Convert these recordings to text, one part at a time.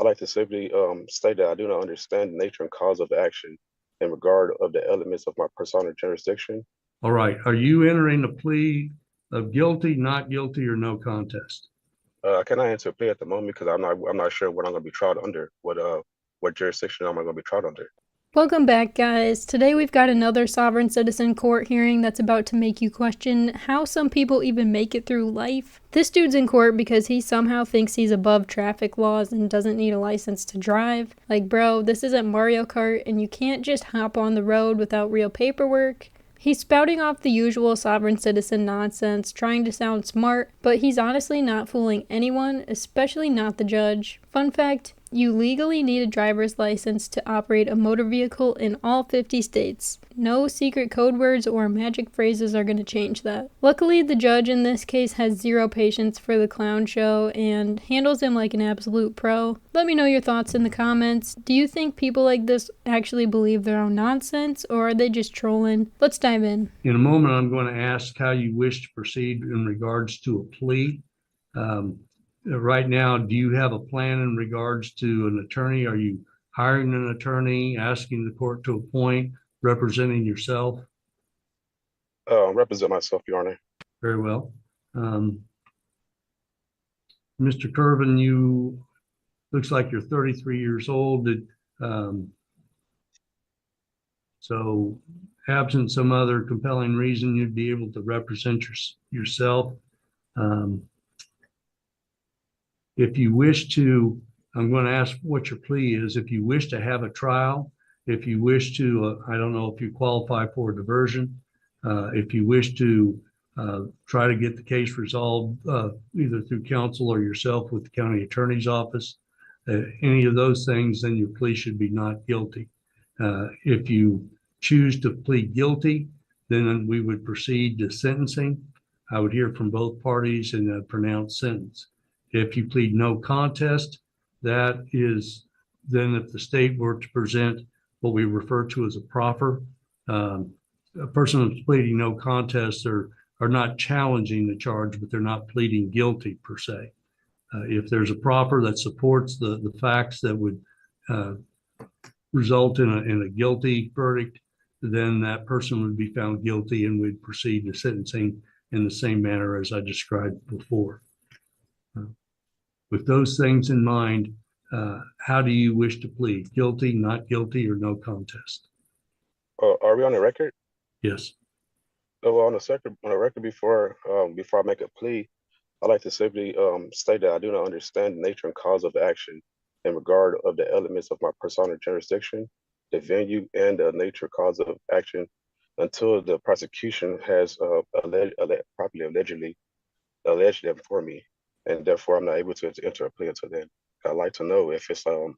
I like to simply state that I do not understand the nature and cause of the action in regard of the elements of my personal jurisdiction. All right. Are you entering a plea of guilty, not guilty, or no contest? I cannot enter a plea at the moment because I'm not sure what I'm going to be tried under. What jurisdiction am I going to be tried under? Welcome back, guys. Today we've got another sovereign citizen court hearing that's about to make you question how some people even make it through life. This dude's in court because he somehow thinks he's above traffic laws and doesn't need a license to drive. Like, bro, this isn't Mario Kart and you can't just hop on the road without real paperwork. He's spouting off the usual sovereign citizen nonsense, trying to sound smart, but he's honestly not fooling anyone, especially not the judge. Fun fact, you legally need a driver's license to operate a motor vehicle in all 50 states. No secret code words or magic phrases are going to change that. Luckily, the judge in this case has zero patience for the clown show and handles him like an absolute pro. Let me know your thoughts in the comments. Do you think people like this actually believe their own nonsense, or are they just trolling? Let's dive in. In a moment, I'm going to ask how you wish to proceed in regards to a plea. Right now, do you have a plan in regards to an attorney? Are you hiring an attorney, asking the court to appoint, representing yourself? Represent myself, Your Honor. Very well. Mr. Curvin, you looks like you're 33 years old. So absent some other compelling reason, you'd be able to represent yourself. If you wish to, I'm going to ask what your plea is. If you wish to have a trial, if you wish to, I don't know if you qualify for a diversion, if you wish to try to get the case resolved either through counsel or yourself with the county attorney's office, any of those things, then your plea should be not guilty. If you choose to plead guilty, then we would proceed to sentencing. I would hear from both parties in a pronounced sentence. If you plead no contest, that is then if the state were to present what we refer to as a proffer, a person who's pleading no contest are not challenging the charge, but they're not pleading guilty per se. If there's a proffer that supports the facts that would result in a guilty verdict, then that person would be found guilty and we'd proceed to sentencing in the same manner as I described before. With those things in mind, how do you wish to plead? Guilty, not guilty, or no contest? Are we on the record? Yes. Well, on the record before I make a plea, I like to simply state that I do not understand the nature and cause of the action in regard of the elements of my personal jurisdiction, the venue, and the nature cause of action until the prosecution has properly alleged them for me, and therefore I'm not able to enter a plea until then. I'd like to know if it's going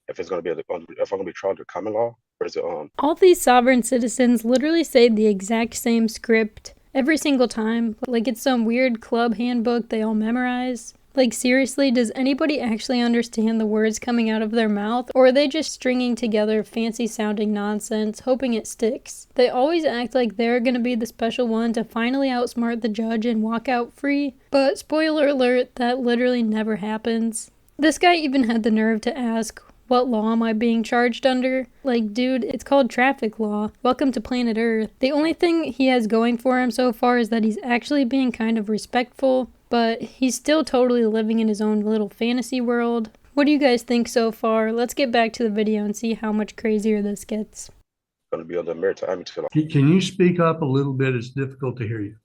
to be if I'm going to be tried under common law, or is it All these sovereign citizens literally say the exact same script every single time, like it's some weird club handbook they all memorize. Like, seriously, does anybody actually understand the words coming out of their mouth, or are they just stringing together fancy sounding nonsense, hoping it sticks? They always act like they're gonna be the special one to finally outsmart the judge and walk out free, but spoiler alert, that literally never happens. This guy even had the nerve to ask, what law am I being charged under? Like, dude, it's called traffic law. Welcome to planet Earth. The only thing he has going for him so far is that he's actually being kind of respectful, but he's still totally living in his own little fantasy world. What do you guys think so far? Let's get back to the video and see how much crazier this gets. going to be on the maritime law? Can you speak up a little bit? It's difficult to hear you.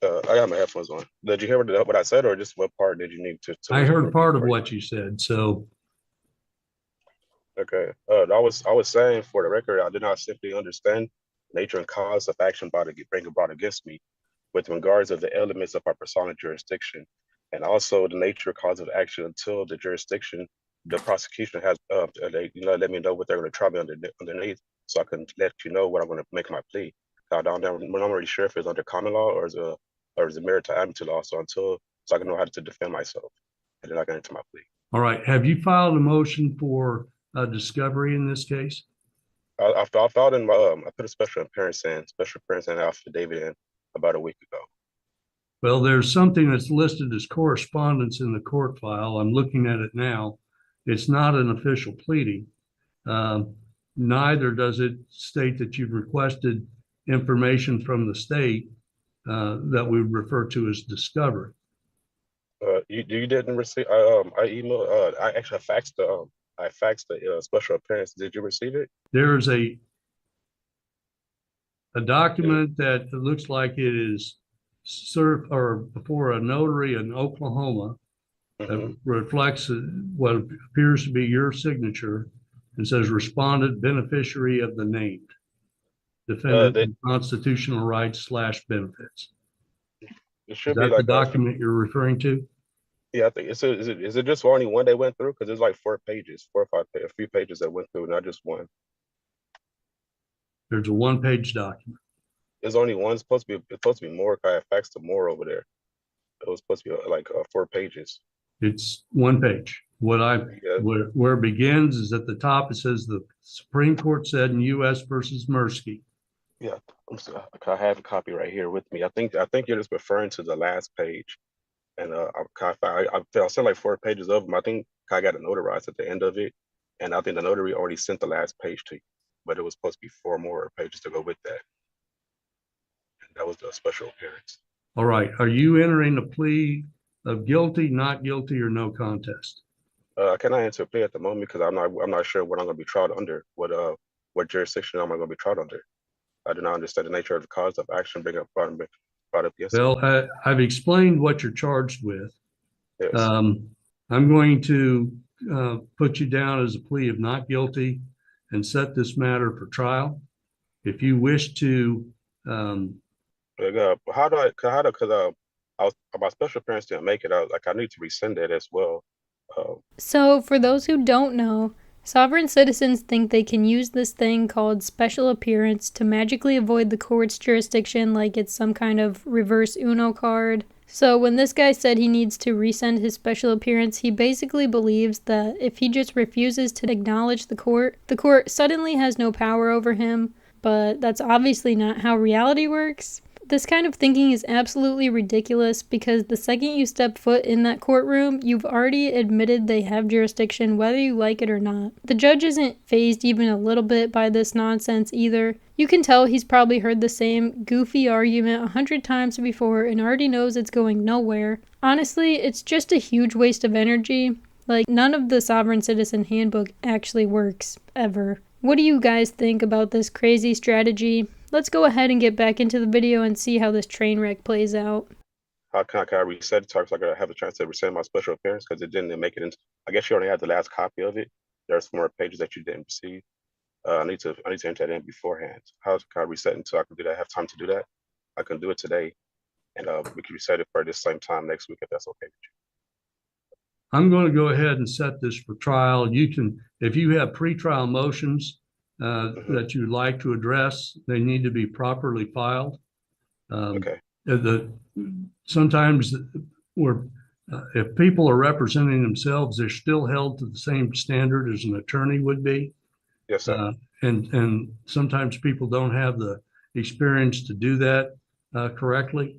I got my headphones on. Did you hear what I said, or just what part did you need to I heard part of what you said, so. Okay. I was saying, for the record, I did not simply understand nature and cause of action brought against me with regards of the elements of our personal jurisdiction, and also the nature cause of action until the jurisdiction, the prosecution has let me know what they're going to try me underneath, so I can let you know what I'm going to make my plea. I'm not really sure if it's under common law or is it maritime law. So I can know how to defend myself, and then I can enter my plea. All right. Have you filed a motion for discovery in this case? I filed in I put a special appearance in affidavit in about a week ago. Well, there's something that's listed as correspondence in the court file. I'm looking at it now. It's not an official pleading. Neither does it state that you've requested information from the state that we refer to as discovery. You didn't receive. I emailed. I actually faxed the. I faxed the special appearance. Did you receive it? There's a document that looks like it is served or before a notary in Oklahoma that reflects what appears to be your signature and says respondent beneficiary of the named defendant in constitutional rights / benefits. It should Is be that the like document you're referring to? yeah, I think is it just only one they went through? Because there's like 4 pages, 4 or 5, a few pages that went through, not just one. There's a one-page document. There's only one. It's supposed to be more. I faxed the more over there. It was supposed to be like 4 pages. It's one page. Where it begins is at the top. It says the Supreme Court said in U.S. versus Mirsky. Yeah, I have a copy right here with me. I think you're just referring to the last page, and I sent like 4 pages of them. I think I got it notarized at the end of it, and I think the notary already sent the last page to you, but it was supposed to be 4 more pages to go with that. And that was the special appearance. All right. Are you entering a plea of guilty, not guilty, or no contest? Can I enter a plea at the moment because I'm not sure what I'm going to be tried under. What jurisdiction am I going to be tried under? I do not understand the nature of the cause of action being brought up yesterday. Well, I've explained what you're charged with. Yes. I'm going to put you down as a plea of not guilty and set this matter for trial. If you wish to, because my special appearance didn't make it out. Like I need to resend it as well. So for those who don't know, sovereign citizens think they can use this thing called special appearance to magically avoid the court's jurisdiction like it's some kind of reverse Uno card. So when this guy said he needs to resend his special appearance, he basically believes that if he just refuses to acknowledge the court suddenly has no power over him, but that's obviously not how reality works. This kind of thinking is absolutely ridiculous because the second you step foot in that courtroom, you've already admitted they have jurisdiction whether you like it or not. The judge isn't fazed even a little bit by this nonsense either. You can tell he's probably heard the same goofy argument 100 times before and already knows it's going nowhere. Honestly, it's just a huge waste of energy. Like, none of the Sovereign Citizen Handbook actually works, ever. What do you guys think about this crazy strategy? Let's go ahead and get back into the video and see how this train wreck plays out. How can I reset it so I can have a chance to resend my special appearance because it didn't make it into? I guess you already had the last copy of it. There's more pages that you didn't receive. I need to enter that in beforehand. How can I reset it until I can do that? I have time to do that. I can do it today, and we can reset it for this same time next week if that's okay with you. I'm going to go ahead and set this for trial. You can, if you have pretrial motions that you'd like to address, they need to be properly filed. Okay. Sometimes if people are representing themselves, they're still held to the same standard as an attorney would be. Yes, sir. And sometimes people don't have the experience to do that correctly.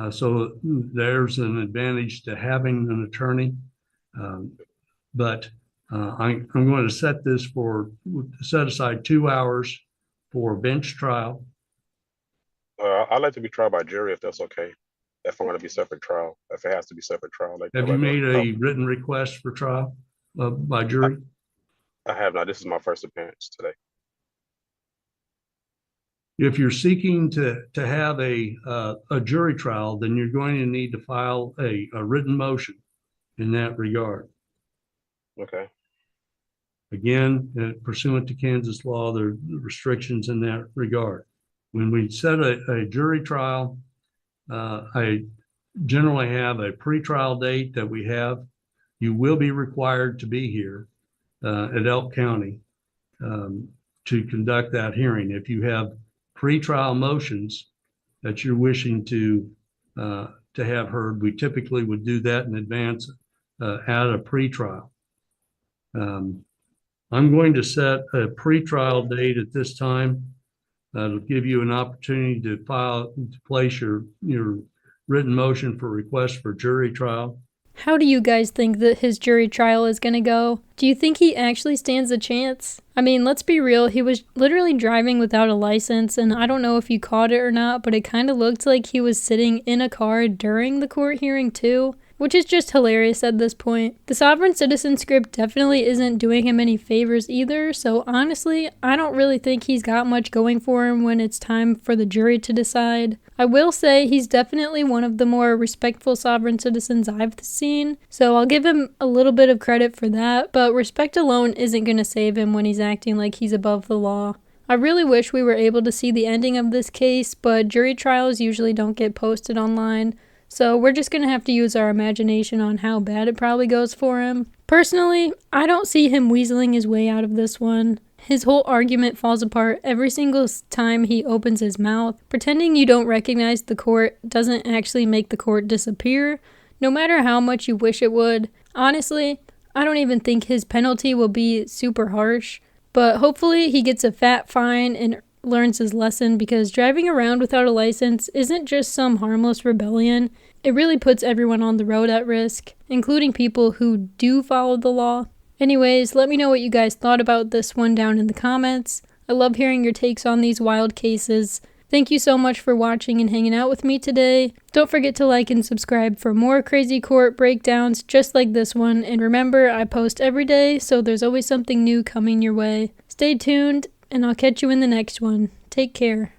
So there's an advantage to having an attorney. But I'm going to set aside 2 hours for bench trial. I'd like to be tried by jury if that's okay. If I'm going to be separate trial, if it has to be separate trial. Have you made a written request for trial by jury? I have not. This is my first appearance today. If you're seeking to have a jury trial, then you're going to need to file a written motion in that regard. Okay. Again, pursuant to Kansas law, there are restrictions in that regard. When we set a jury trial, I generally have a pretrial date that we have. You will be required to be here at Elk County to conduct that hearing. If you have pretrial motions that you're wishing to have heard, we typically would do that in advance at a pretrial. I'm going to set a pretrial date at this time. It'll give you an opportunity to place your written motion for request for jury trial. How do you guys think that his jury trial is gonna go? Do you think he actually stands a chance? I mean, let's be real, he was literally driving without a license, and I don't know if you caught it or not, but it kind of looked like he was sitting in a car during the court hearing too, which is just hilarious at this point. The sovereign citizen script definitely isn't doing him any favors either, so honestly, I don't really think he's got much going for him when it's time for the jury to decide. I will say he's definitely one of the more respectful sovereign citizens I've seen, so I'll give him a little bit of credit for that, but respect alone isn't going to save him when he's acting like he's above the law. I really wish we were able to see the ending of this case, but jury trials usually don't get posted online, so we're just going to have to use our imagination on how bad it probably goes for him. Personally, I don't see him weaseling his way out of this one. His whole argument falls apart every single time he opens his mouth. Pretending you don't recognize the court doesn't actually make the court disappear, no matter how much you wish it would. Honestly, I don't even think his penalty will be super harsh, but hopefully he gets a fat fine and learns his lesson, because driving around without a license isn't just some harmless rebellion. It really puts everyone on the road at risk, including people who do follow the law. Anyways, let me know what you guys thought about this one down in the comments. I love hearing your takes on these wild cases. Thank you so much for watching and hanging out with me today. Don't forget to like and subscribe for more crazy court breakdowns just like this one. And remember, I post every day, so there's always something new coming your way. Stay tuned, and I'll catch you in the next one. Take care.